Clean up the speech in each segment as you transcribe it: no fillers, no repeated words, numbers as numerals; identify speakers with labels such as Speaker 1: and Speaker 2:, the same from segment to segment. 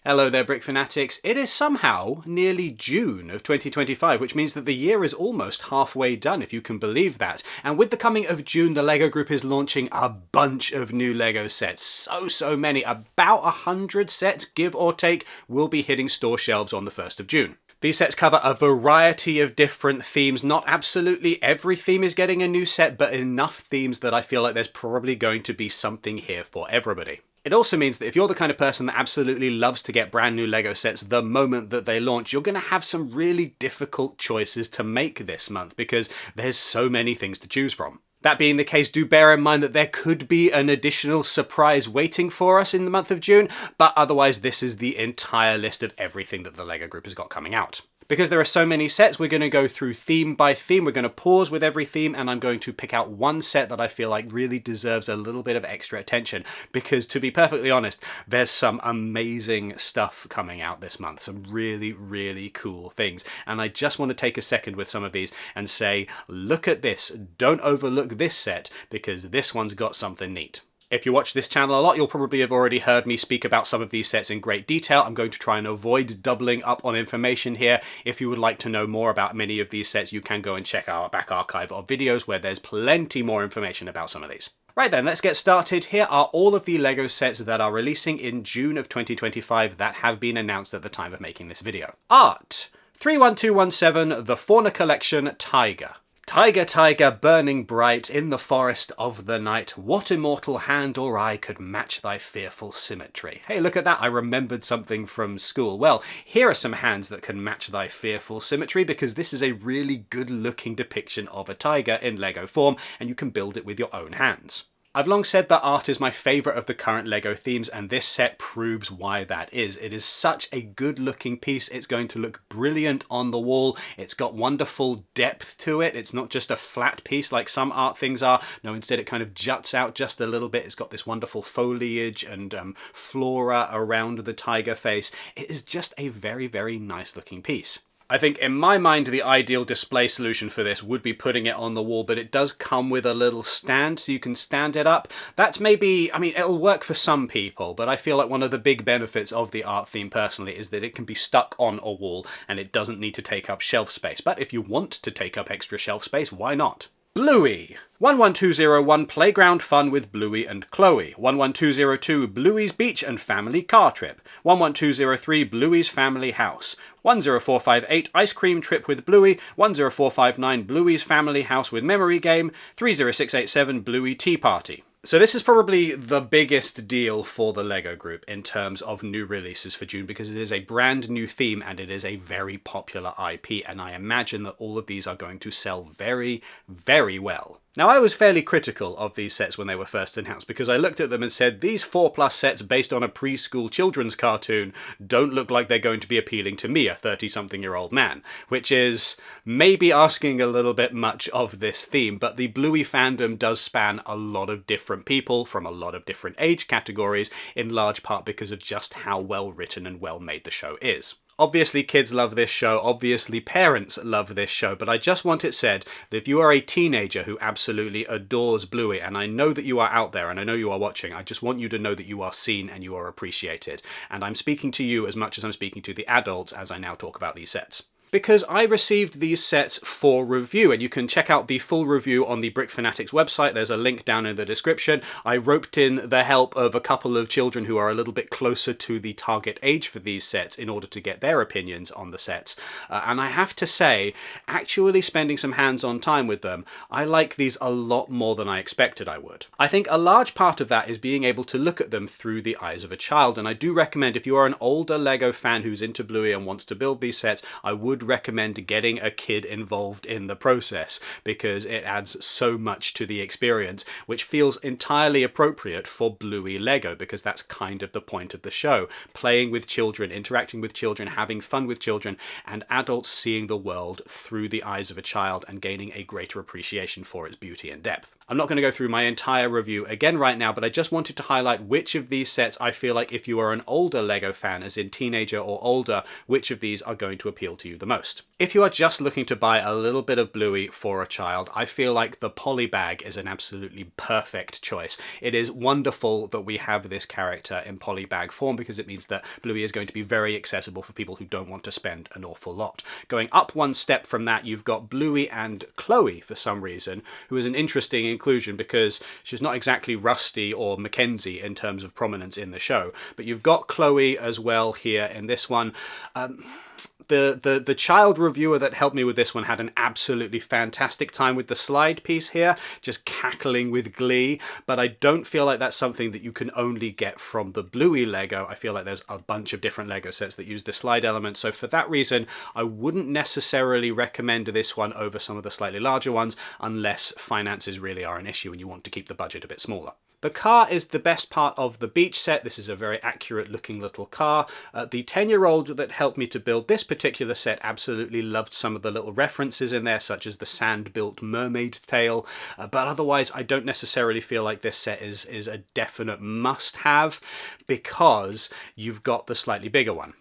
Speaker 1: Hello there, Brick Fanatics. It is somehow nearly June of 2025, which means that the year is almost halfway done, if you can believe that. And with the coming of June, the LEGO Group is launching a bunch of new LEGO sets. So many. About 100 sets, give or take, will be hitting store shelves on the 1st of June. These sets cover a variety of different themes. Not absolutely every theme is getting a new set, but enough themes that I feel like there's probably going to be something here for everybody. It also means that if you're the kind of person that absolutely loves to get brand new LEGO sets the moment that they launch, you're going to have some really difficult choices to make this month because there's so many things to choose from. That being the case, do bear in mind that there could be an additional surprise waiting for us in the month of June, but otherwise this is the entire list of everything that the LEGO Group has got coming out. Because there are so many sets, we're going to go through theme by theme. We're going to pause with every theme, and I'm going to pick out one set that I feel like really deserves a little bit of extra attention. Because to be perfectly honest, there's some amazing stuff coming out this month. Some really cool things. And I just want to take a second with some of these and say, look at this. Don't overlook this set, because this one's got something neat. If you watch this channel a lot, you'll probably have already heard me speak about some of these sets in great detail. I'm going to try and avoid doubling up on information here. If you would like to know more about many of these sets, you can go and check our back archive of videos where there's plenty more information about some of these. Right then, let's get started. Here are all of the LEGO sets that are releasing in June of 2025 that have been announced at the time of making this video. Art: 31217, The Fauna Collection, Tiger. Tiger, tiger, burning bright in the forest of the night, what immortal hand or eye could match thy fearful symmetry? Hey, look at that, I remembered something from school. Well, here are some hands that can match thy fearful symmetry, because this is a really good-looking depiction of a tiger in LEGO form, and you can build it with your own hands. I've long said that art is my favourite of the current LEGO themes, and this set proves why that is. It is such a good looking piece. It's going to look brilliant on the wall. It's got wonderful depth to it. It's not just a flat piece like some art things are. No, instead it kind of juts out just a little bit. It's got this wonderful foliage and flora around the tiger face. It is just a very nice looking piece. I think in my mind the ideal display solution for this would be putting it on the wall, but it does come with a little stand so you can stand it up. That's maybe, I mean, it'll work for some people, but I feel like one of the big benefits of the art theme personally is that it can be stuck on a wall and it doesn't need to take up shelf space. But if you want to take up extra shelf space, why not? Bluey. 11201 Playground Fun with Bluey and Chloe. 11202 Bluey's Beach and Family Car Trip. 11203 Bluey's Family House. 10458 Ice Cream Trip with Bluey. 10459 Bluey's Family House with Memory Game. 30687 Bluey Tea Party. So this is probably the biggest deal for the LEGO Group in terms of new releases for June, because it is a brand new theme and it is a very popular IP, and I imagine that all of these are going to sell very well. Now, I was fairly critical of these sets when they were first announced, because I looked at them and said, these 4+ sets based on a preschool children's cartoon don't look like they're going to be appealing to me, a 30-something-year-old man, which is maybe asking a little bit much of this theme, but the Bluey fandom does span a lot of different people from a lot of different age categories, in large part because of just how well written and well made the show is. Obviously kids love this show, obviously parents love this show, but I just want it said that if you are a teenager who absolutely adores Bluey, and I know that you are out there and I know you are watching, I just want you to know that you are seen and you are appreciated. And I'm speaking to you as much as I'm speaking to the adults as I now talk about these sets. Because I received these sets for review, and you can check out the full review on the Brick Fanatics website. There's a link down in the description. I roped in the help of a couple of children who are a little bit closer to the target age for these sets in order to get their opinions on the sets. And I have to say, actually spending some hands-on time with them, I like these a lot more than I expected I would. I think a large part of that is being able to look at them through the eyes of a child, and I do recommend, if you are an older LEGO fan who's into Bluey and wants to build these sets, I would recommend getting a kid involved in the process, because it adds so much to the experience, which feels entirely appropriate for Bluey LEGO, because that's kind of the point of the show. Playing with children, interacting with children, having fun with children, and adults seeing the world through the eyes of a child and gaining a greater appreciation for its beauty and depth. I'm not going to go through my entire review again right now, but I just wanted to highlight which of these sets I feel like if you are an older LEGO fan, as in teenager or older, which of these are going to appeal to you the most. If you are just looking to buy a little bit of Bluey for a child, I feel like the poly bag is an absolutely perfect choice. It is wonderful that we have this character in poly bag form because it means that Bluey is going to be very accessible for people who don't want to spend an awful lot. Going up one step from that, you've got Bluey and Chloe for some reason, who is an interesting inclusion because she's not exactly Rusty or Mackenzie in terms of prominence in the show, but you've got Chloe as well here in this one. The child reviewer that helped me with this one had an absolutely fantastic time with the slide piece here, just cackling with glee, but I don't feel like that's something that you can only get from the Bluey Lego. I feel like there's a bunch of different Lego sets that use the slide element, so for that reason I wouldn't necessarily recommend this one over some of the slightly larger ones unless finances really are an issue and you want to keep the budget a bit smaller. The car is the best part of the beach set. This is a very accurate looking little car. The 10-year-old that helped me to build this particular set absolutely loved some of the little references in there, such as the sand-built mermaid tail, but otherwise I don't necessarily feel like this set is a definite must-have because you've got the slightly bigger one.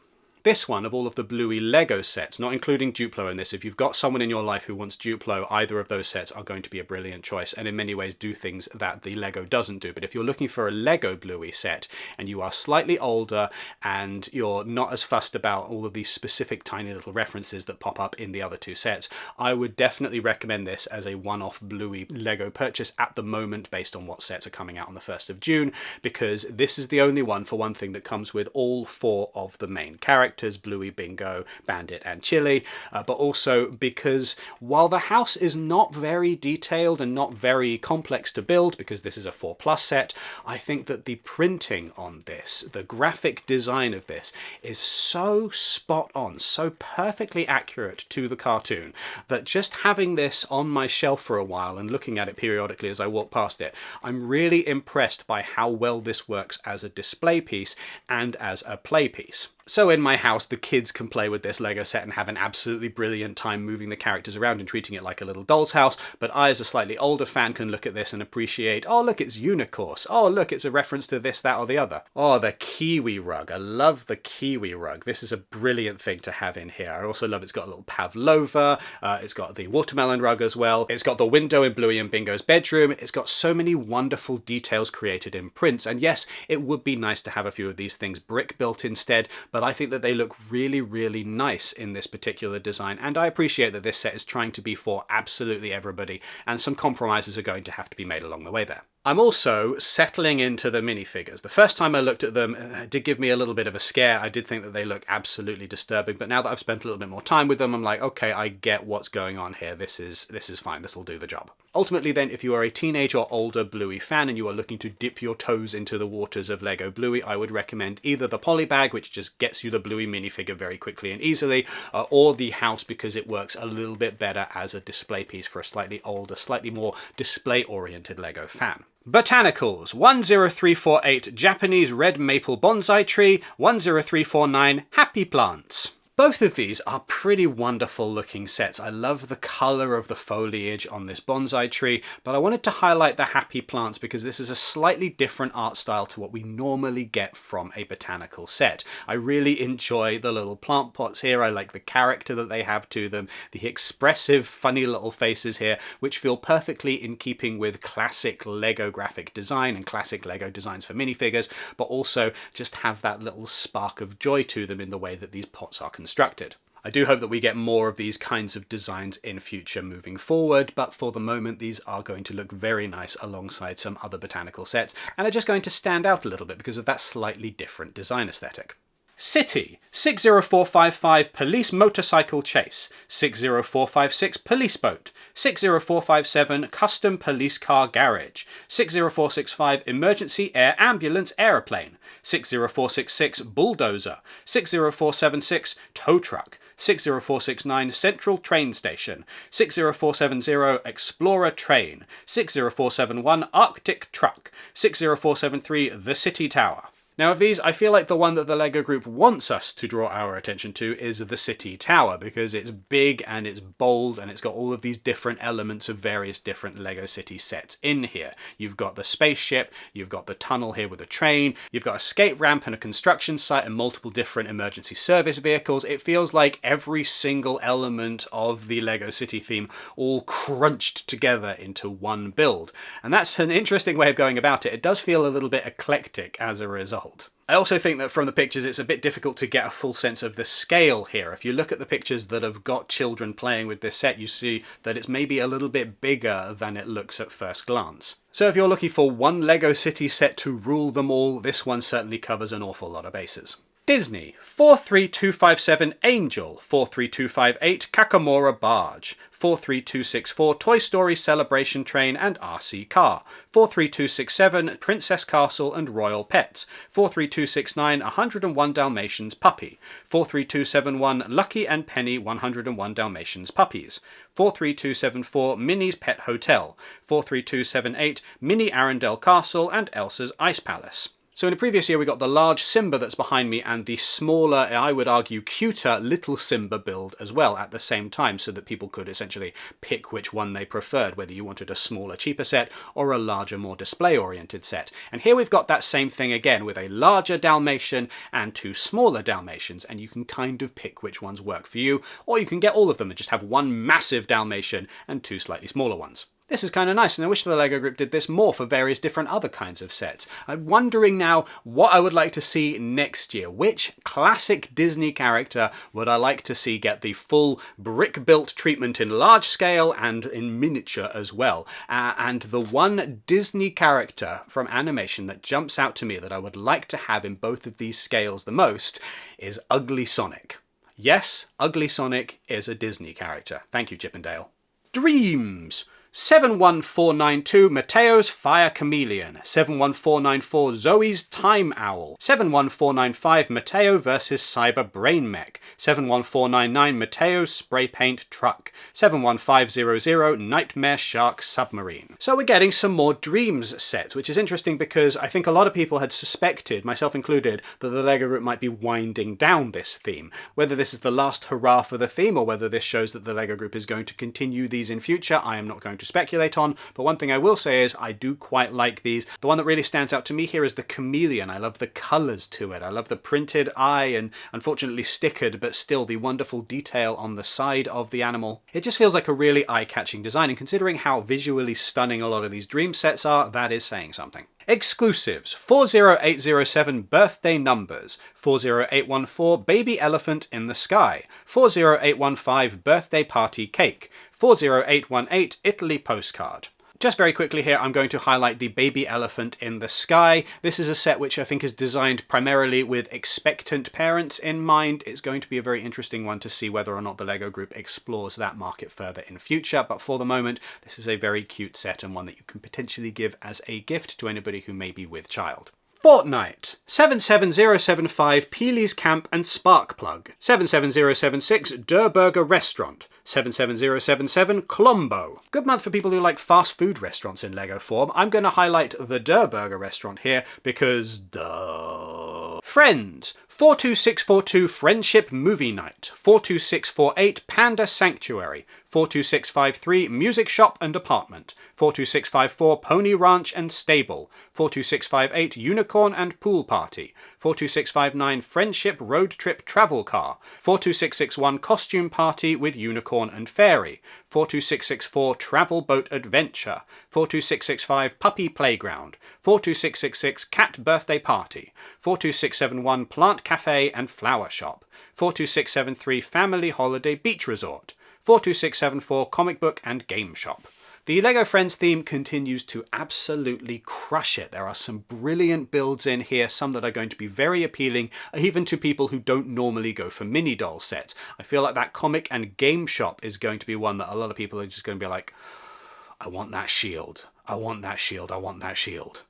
Speaker 1: This one, of all of the Bluey Lego sets, not including Duplo in this, if you've got someone in your life who wants Duplo, either of those sets are going to be a brilliant choice and in many ways do things that the Lego doesn't do. But if you're looking for a Lego Bluey set and you are slightly older and you're not as fussed about all of these specific tiny little references that pop up in the other two sets, I would definitely recommend this as a one-off Bluey Lego purchase at the moment based on what sets are coming out on the 1st of June, because this is the only one, for one thing, that comes with all 4 of the main characters, Bluey, Bingo, Bandit and Chili, but also because while the house is not very detailed and not very complex to build, because this is a 4+ set, I think that the printing on this, the graphic design of this, is so spot on, so perfectly accurate to the cartoon, that just having this on my shelf for a while and looking at it periodically as I walk past it, I'm really impressed by how well this works as a display piece and as a play piece. So in my house, the kids can play with this Lego set and have an absolutely brilliant time moving the characters around and treating it like a little doll's house, but I as a slightly older fan can look at this and appreciate, oh look, it's Unicorse, oh look, it's a reference to this, that or the other. Oh, the kiwi rug, I love the kiwi rug. This is a brilliant thing to have in here. I also love it's got a little pavlova, it's got the watermelon rug as well, it's got the window in Bluey and Bingo's bedroom, it's got so many wonderful details created in prints, and yes, it would be nice to have a few of these things brick built instead, but I think that they look really, really nice in this particular design, and I appreciate that this set is trying to be for absolutely everybody, and some compromises are going to have to be made along the way there. I'm also settling into the minifigures. The first time I looked at them, it did give me a little bit of a scare. I did think that they look absolutely disturbing, but now that I've spent a little bit more time with them, I'm like, okay, I get what's going on here. This is fine. This will do the job. Ultimately then, if you are a teenage or older Bluey fan and you are looking to dip your toes into the waters of Lego Bluey, I would recommend either the poly bag, which just gets you the Bluey minifigure very quickly and easily, or the house, because it works a little bit better as a display piece for a slightly older, slightly more display-oriented Lego fan. Botanicals, 10348 Japanese red maple bonsai tree, 10349 happy plants. Both of these are pretty wonderful looking sets. I love the colour of the foliage on this bonsai tree, but I wanted to highlight the happy plants because this is a slightly different art style to what we normally get from a botanical set. I really enjoy the little plant pots here. I like the character that they have to them, the expressive, funny little faces here, which feel perfectly in keeping with classic Lego graphic design and classic Lego designs for minifigures, but also just have that little spark of joy to them in the way that these pots are constructed. I do hope that we get more of these kinds of designs in future moving forward, but for the moment these are going to look very nice alongside some other botanical sets and are just going to stand out a little bit because of that slightly different design aesthetic. City, 60455 Police Motorcycle Chase, 60456 Police Boat, 60457 Custom Police Car Garage, 60465 Emergency Air Ambulance Aeroplane, 60466 Bulldozer, 60476 Tow Truck, 60469 Central Train Station, 60470 Explorer Train, 60471 Arctic Truck, 60473 The City Tower. Now of these, I feel like the one that the LEGO Group wants us to draw our attention to is the City Tower, because it's big and it's bold and it's got all of these different elements of various different LEGO City sets in here. You've got the spaceship, you've got the tunnel here with a train, you've got a skate ramp and a construction site and multiple different emergency service vehicles. It feels like every single element of the LEGO City theme all crunched together into one build. And that's an interesting way of going about it. It does feel a little bit eclectic as a result. I also think that from the pictures it's a bit difficult to get a full sense of the scale here. If you look at the pictures that have got children playing with this set, you see that it's maybe a little bit bigger than it looks at first glance. So if you're looking for one LEGO City set to rule them all, this one certainly covers an awful lot of bases. Disney, 43257 Angel, 43258 Kakamora Barge, 43264 Toy Story Celebration Train and RC Car, 43267 Princess Castle and Royal Pets, 43269 101 Dalmatians Puppy, 43271 Lucky and Penny 101 Dalmatians Puppies, 43274 Minnie's Pet Hotel, 43278 Minnie Arundel Castle and Elsa's Ice Palace. So in a previous year we got the large Simba that's behind me and the smaller, I would argue cuter, little Simba build as well at the same time, so that people could essentially pick which one they preferred, whether you wanted a smaller, cheaper set or a larger, more display-oriented set. And here we've got that same thing again with a larger Dalmatian and two smaller Dalmatians, and you can kind of pick which ones work for you, or you can get all of them and just have one massive Dalmatian and two slightly smaller ones. This is kind of nice, and I wish the LEGO Group did this more for various different other kinds of sets. I'm wondering now what I would like to see next year. Which classic Disney character would I like to see get the full brick-built treatment in large scale and in miniature as well? And the one Disney character from animation that jumps out to me that I would like to have in both of these scales the most is Ugly Sonic. Yes, Ugly Sonic is a Disney character. Thank you, Chippendale. Dreams! 71492 Mateo's Fire Chameleon, 71494 Zoe's Time Owl, 71495 Mateo vs Cyber Brain Mech, 71499 Mateo's Spray Paint Truck, 71500 Nightmare Shark Submarine. So we're getting some more Dreams sets, which is interesting because I think a lot of people had suspected, myself included, that the LEGO Group might be winding down this theme. Whether this is the last hurrah for the theme or whether this shows that the LEGO Group is going to continue these in future, I am not going to speculate on, but one thing I will say is I do quite like these. The one that really stands out to me here is the chameleon. I love the colours to it. I love the printed eye and unfortunately stickered, but still the wonderful detail on the side of the animal. It just feels like a really eye-catching design, and considering how visually stunning a lot of these Dream sets are, that is saying something. Exclusives, 40807 Birthday Numbers, 40814 Baby Elephant in the Sky, 40815 Birthday Party Cake, 40818 Italy Postcard. Just very quickly here, I'm going to highlight the Baby Elephant in the Sky. This is a set which I think is designed primarily with expectant parents in mind. It's going to be a very interesting one to see whether or not the LEGO Group explores that market further in future, but for the moment, this is a very cute set and one that you can potentially give as a gift to anybody who may be with child. Fortnite, 77075 Peely's Camp and Sparkplug, 77076 Durburger Restaurant, 77077 Colombo. Good month for people who like fast food restaurants in LEGO form. I'm going to highlight the Durburger Restaurant here because duh. Friends, 42642 Friendship Movie Night, 42648 Panda Sanctuary, 42653 Music Shop and Apartment, 42654 Pony Ranch and Stable, 42658 Unicorn and Pool Party, 42659 Friendship Road Trip Travel Car, 42661 Costume Party with Unicorn and Fairy, 42664 Travel Boat Adventure, 42665 Puppy Playground, 42666 Cat Birthday Party, 42671 Plant Cafe and Flower Shop, 42673 Family Holiday Beach Resort, 42674 Comic Book and Game Shop. The LEGO Friends theme continues to absolutely crush it. There are some brilliant builds in here, some that are going to be very appealing, even to people who don't normally go for mini doll sets. I feel like that Comic and Game Shop is going to be one that a lot of people are just going to be like, I want that shield, I want that shield, I want that shield.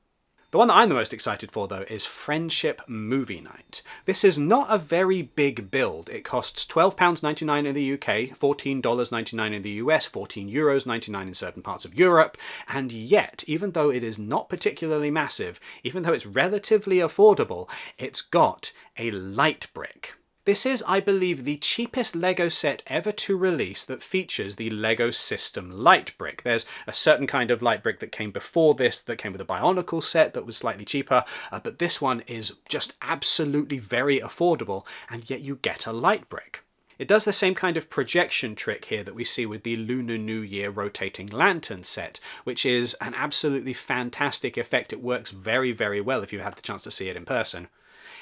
Speaker 1: The one that I'm the most excited for, though, is Friendship Movie Night. This is not a very big build. It costs £12.99 in the UK, $14.99 in the US, €14.99 in certain parts of Europe, and yet, even though it is not particularly massive, even though it's relatively affordable, it's got a light brick. This is, I believe, the cheapest LEGO set ever to release that features the LEGO System light brick. There's a certain kind of light brick that came before this, that came with a Botanicals set that was slightly cheaper, but this one is just absolutely very affordable, and yet you get a light brick. It does the same kind of projection trick here that we see with the Lunar New Year rotating lantern set, which is an absolutely fantastic effect. It works very, very well if you had the chance to see it in person.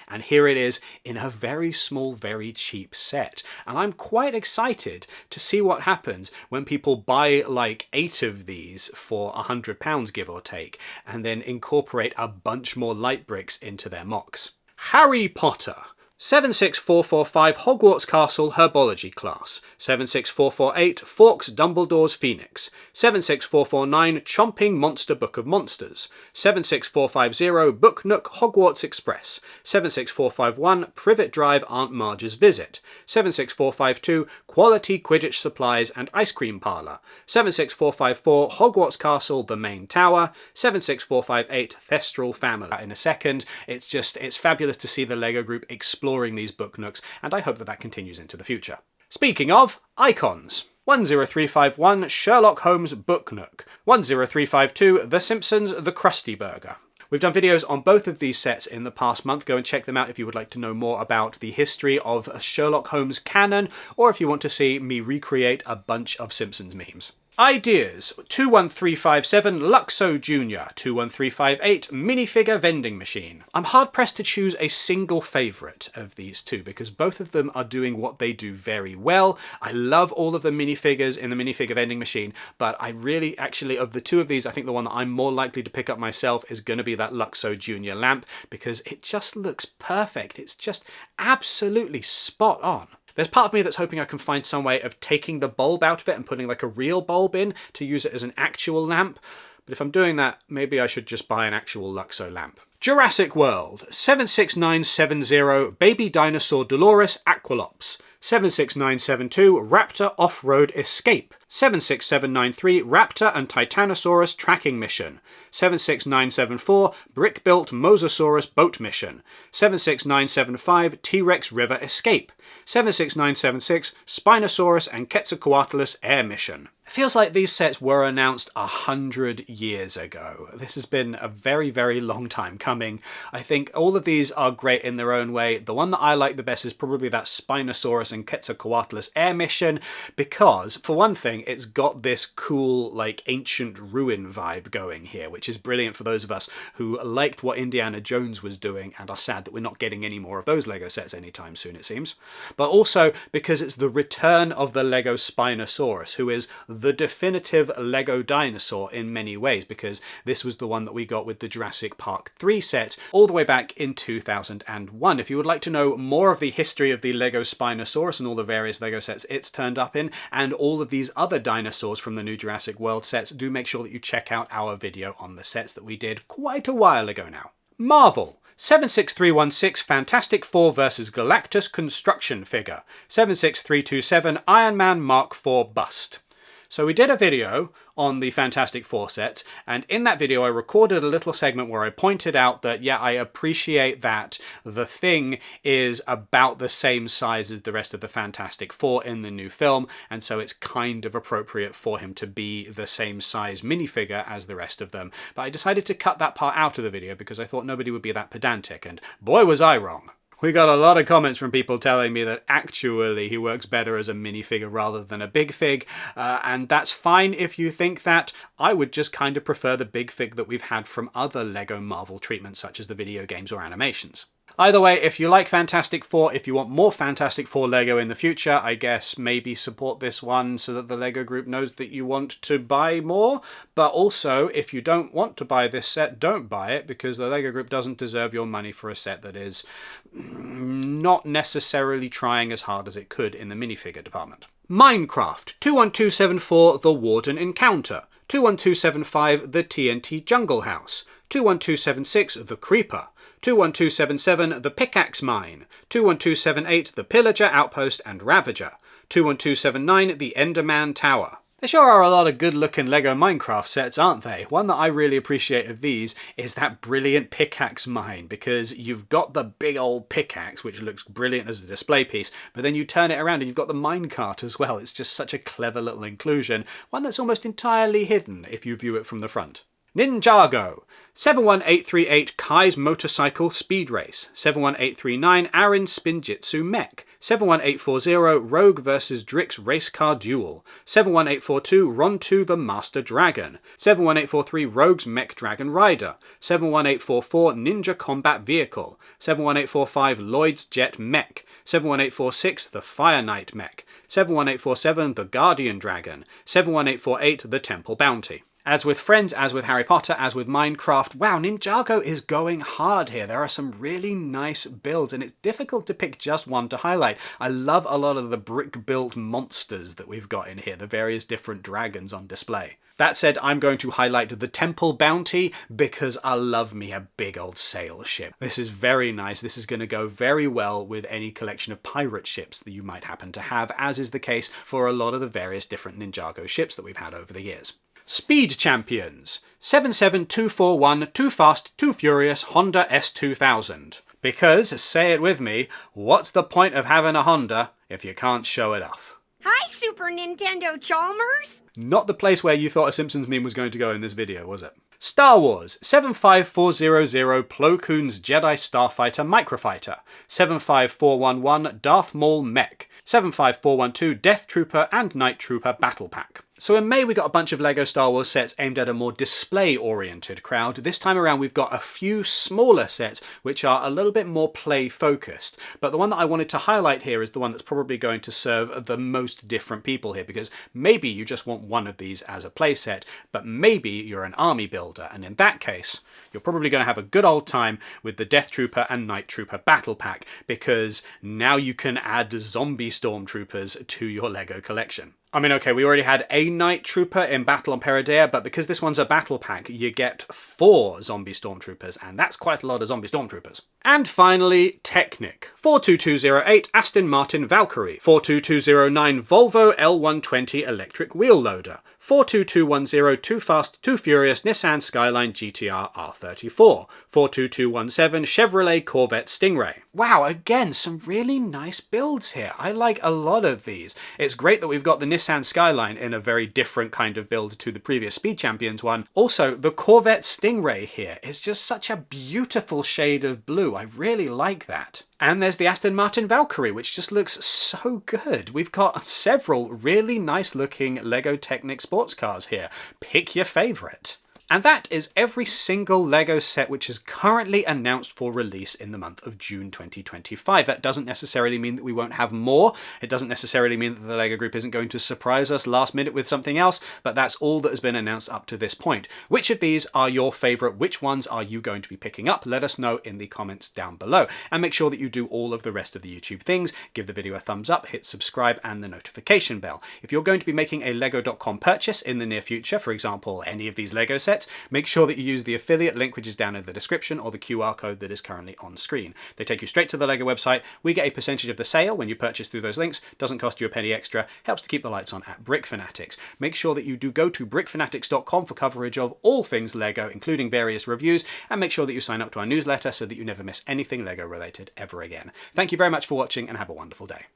Speaker 1: And here it is in a very small, very cheap set. And I'm quite excited to see what happens when people buy like 8 of these for £100, give or take, and then incorporate a bunch more light bricks into their mocks. Harry Potter. 76445 Hogwarts Castle Herbology Class, 76448 Fawkes Dumbledore's Phoenix, 76449 Chomping Monster Book of Monsters, 76450 Book Nook Hogwarts Express, 76451 Privet Drive Aunt Marge's Visit, 76452 Quality Quidditch Supplies and Ice Cream Parlour, 76454 Hogwarts Castle The Main Tower, 76458 Thestral Family. In a second, it's fabulous to see the LEGO Group exploring these book nooks, and I hope that that continues into the future. Speaking of icons, 10351 Sherlock Holmes Book Nook, 10352 The Simpsons The Krusty Burger. We've done videos on both of these sets in the past month. Go and check them out if you would like to know more about the history of Sherlock Holmes canon, or if you want to see me recreate a bunch of Simpsons memes. Ideas: 21357 Luxo Jr., 21358 Minifigure Vending Machine. I'm hard pressed to choose a single favourite of these two because both of them are doing what they do very well. I love all of the minifigures in the Minifigure Vending Machine, but I really, actually, of the two of these, I think the one that I'm more likely to pick up myself is going to be that Luxo Jr. lamp because it just looks perfect. It's just absolutely spot on. There's part of me that's hoping I can find some way of taking the bulb out of it and putting like a real bulb in to use it as an actual lamp. But if I'm doing that, maybe I should just buy an actual Luxo lamp. Jurassic World, 76970 Baby Dinosaur Dolores Aqualops, 76972 Raptor Off-Road Escape, 76793 Raptor and Titanosaurus Tracking Mission, 76974 Brick-Built Mosasaurus Boat Mission, 76975 T-Rex River Escape, 76976 Spinosaurus and Quetzalcoatlus Air Mission. It feels like these sets were announced 100 years ago. This has been a very, very long time coming. I think all of these are great in their own way. The one that I like the best is probably that Spinosaurus and Quetzalcoatlus Air Mission because, for one thing, it's got this cool, like, ancient ruin vibe going here, which is brilliant for those of us who liked what Indiana Jones was doing and are sad that we're not getting any more of those LEGO sets anytime soon, it seems. But also because it's the return of the LEGO Spinosaurus, who is the definitive LEGO dinosaur in many ways, because this was the one that we got with the Jurassic Park 3 set all the way back in 2001. If you would like to know more of the history of the LEGO Spinosaurus and all the various LEGO sets it's turned up in, and all of these other dinosaurs from the new Jurassic World sets, do make sure that you check out our video on the sets that we did quite a while ago now. Marvel. 76316 Fantastic Four vs Galactus Construction Figure, 76327 Iron Man Mark IV Bust. So we did a video on the Fantastic Four sets, and in that video I recorded a little segment where I pointed out that, yeah, I appreciate that the Thing is about the same size as the rest of the Fantastic Four in the new film, and so it's kind of appropriate for him to be the same size minifigure as the rest of them. But I decided to cut that part out of the video because I thought nobody would be that pedantic, and boy was I wrong. We got a lot of comments from people telling me that actually he works better as a minifigure rather than a big fig, and that's fine if you think that. I would just kind of prefer the big fig that we've had from other LEGO Marvel treatments such as the video games or animations. Either way, if you like Fantastic Four, if you want more Fantastic Four LEGO in the future, I guess maybe support this one so that the LEGO Group knows that you want to buy more. But also, if you don't want to buy this set, don't buy it, because the LEGO Group doesn't deserve your money for a set that is not necessarily trying as hard as it could in the minifigure department. Minecraft 21274 The Warden Encounter, 21275 the TNT Jungle House, 21276 the Creeper, 21277 the Pickaxe Mine, 21278 the Pillager Outpost and Ravager, 21279 the Enderman Tower. There sure are a lot of good looking LEGO Minecraft sets, aren't they? One that I really appreciate of these is that brilliant pickaxe mine, because you've got the big old pickaxe, which looks brilliant as a display piece, but then you turn it around and you've got the minecart as well. It's just such a clever little inclusion, one that's almost entirely hidden if you view it from the front. Ninjago, 71838 Kai's Motorcycle Speed Race, 71839 Aaron Spinjitzu Mech, 71840 Rogue vs Drix Race Car Duel, 71842 Rontu the Master Dragon, 71843 Rogue's Mech Dragon Rider, 71844 Ninja Combat Vehicle, 71845 Lloyd's Jet Mech, 71846 the Fire Knight Mech, 71847 the Guardian Dragon, 71848 the Temple Bounty. As with Friends, as with Harry Potter, as with Minecraft, wow, Ninjago is going hard here. There are some really nice builds, and it's difficult to pick just one to highlight. I love a lot of the brick-built monsters that we've got in here, the various different dragons on display. That said, I'm going to highlight the Temple Bounty because I love me a big old sail ship. This is very nice. This is going to go very well with any collection of pirate ships that you might happen to have, as is the case for a lot of the various different Ninjago ships that we've had over the years. Speed Champions, 77241 Too Fast, Too Furious Honda S2000. Because, say it with me, what's the point of having a Honda if you can't show it off?
Speaker 2: Hi, Super Nintendo Chalmers!
Speaker 1: Not the place where you thought a Simpsons meme was going to go in this video, was it? Star Wars, 75400 Plo Koon's Jedi Starfighter Microfighter, 75411 Darth Maul Mech, 75412 Death Trooper and Night Trooper Battle Pack. So in May we got a bunch of LEGO Star Wars sets aimed at a more display-oriented crowd. This time around we've got a few smaller sets which are a little bit more play-focused. But the one that I wanted to highlight here is the one that's probably going to serve the most different people here, because maybe you just want one of these as a play set, but maybe you're an army builder, and in that case you're probably going to have a good old time with the Death Trooper and Night Trooper Battle Pack, because now you can add zombie stormtroopers to your LEGO collection. I mean, okay, we already had a Night Trooper in Battle on Peridea, but because this one's a battle pack, you get 4 zombie stormtroopers, and that's quite a lot of zombie stormtroopers. And finally, Technic. 42208 Aston Martin Valkyrie, 42209 Volvo L120 Electric Wheel Loader, 42210 Too Fast, Too Furious Nissan Skyline GTR R34, 42217 Chevrolet Corvette Stingray. Wow, again, some really nice builds here. I like a lot of these. It's great that we've got the Nissan Skyline in a very different kind of build to the previous Speed Champions one. Also, the Corvette Stingray here is just such a beautiful shade of blue. I really like that. And there's the Aston Martin Valkyrie, which just looks so good. We've got several really nice looking LEGO Technic sports cars here. Pick your favourite. And that is every single LEGO set which is currently announced for release in the month of June 2025. That doesn't necessarily mean that we won't have more. It doesn't necessarily mean that the LEGO group isn't going to surprise us last minute with something else, but that's all that has been announced up to this point. Which of these are your favourite? Which ones are you going to be picking up? Let us know in the comments down below. And make sure that you do all of the rest of the YouTube things. Give the video a thumbs up, hit subscribe and the notification bell. If you're going to be making a Lego.com purchase in the near future, for example, any of these LEGO sets, make sure that you use the affiliate link which is down in the description, or the QR code that is currently on screen. They take you straight to the LEGO website. We get a percentage of the sale when you purchase through those links. Doesn't cost you a penny extra. Helps to keep the lights on at Brick Fanatics. Make sure that you do go to brickfanatics.com for coverage of all things LEGO, including various reviews, and make sure that you sign up to our newsletter so that you never miss anything LEGO related ever again. Thank you very much for watching and have a wonderful day.